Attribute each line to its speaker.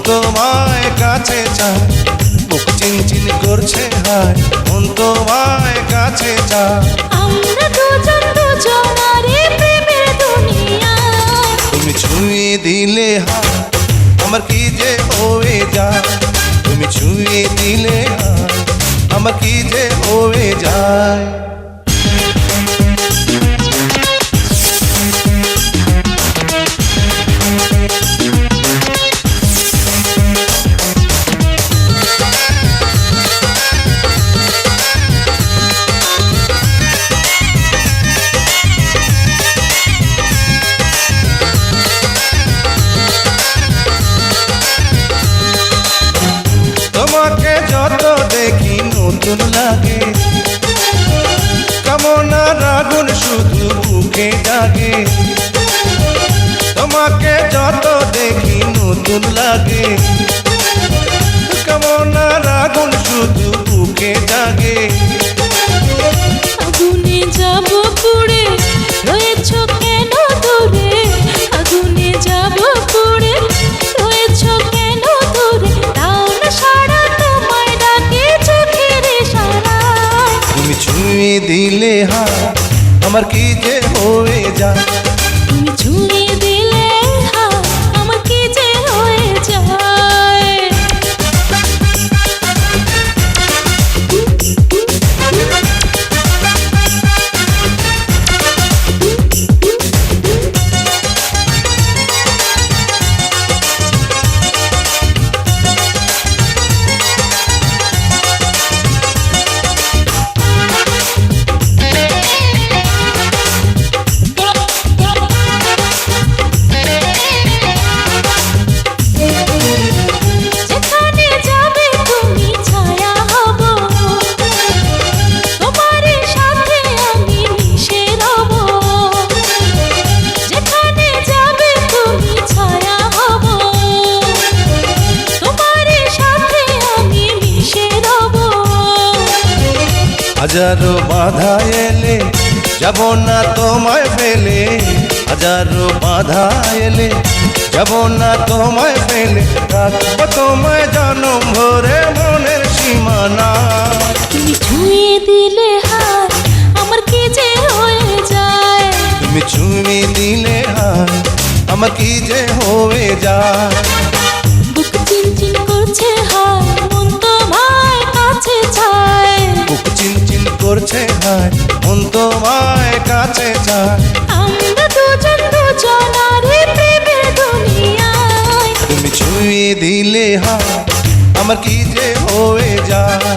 Speaker 1: তোমায় কাছে চায়, বুক চিনচিন করছে হায়, মন তোমায় কাছে চায়।
Speaker 2: আমরা দুজন দুজনারে প্রেমের দুনিয়া।
Speaker 1: তুমি ছুঁয়ে দিলে হায় আমার কি যে হয়ে যায়, তুমি ছুঁয়ে দিলে হায় আমার কি যে হয়ে যায়। তোমাকে যত দেখি নতুন লাগে, কামনার আগুন শুধু বুকে জাগে। তোমাকে যত দেখি নতুন লাগে, কামনার আগুন শুধু বুকে জাগে।
Speaker 2: আগুনে যাব পুড়ে রয়েছ কেন দূরে, আগুনে যাব পুড়ে রয়েছ কেন দূরে, দাও না সারা তোমায় ডাকে চোখের ইশারায়।
Speaker 1: তুমি ছুঁয়ে দিলে হায় আমার কি যে হয়ে যায়,
Speaker 2: তুমি ছুঁয়ে দিলে হায় আমার কি যে হয়ে যায়। যেখানে যাবে তুমি ছায়া হব, তোমার সাথে আমি মিশে রব। যেখানে যাবে তুমি ছায়া হব, তোমার সাথে আমি মিশে রব।
Speaker 1: হাজারো বাধা এলে যাব না তোমায় ফেলে, হাজারো বাধা এলে যাব না তোমায় ফেলে, রাখবো তোমায় জনম ভরে মনের সীমানা।
Speaker 2: তুমি ছুঁয়ে দিলে হায় আমার কি যে হয়ে যায়,
Speaker 1: তুমি ছুঁয়ে দিলে হায় আমার কি যে হয়ে যায়।
Speaker 2: বুক চিনচিন করছে হায় মন তোমায় কাছে চায়।
Speaker 1: বুক চিনচিন করছে হায় মন তোমায় কাছে চায়।
Speaker 2: আমরা দুজন দুজনারে প্রেমের দুনিয়ায়।
Speaker 1: তুমি ছুঁয়ে দিলে হায় আমার কি যে হয়ে যায়।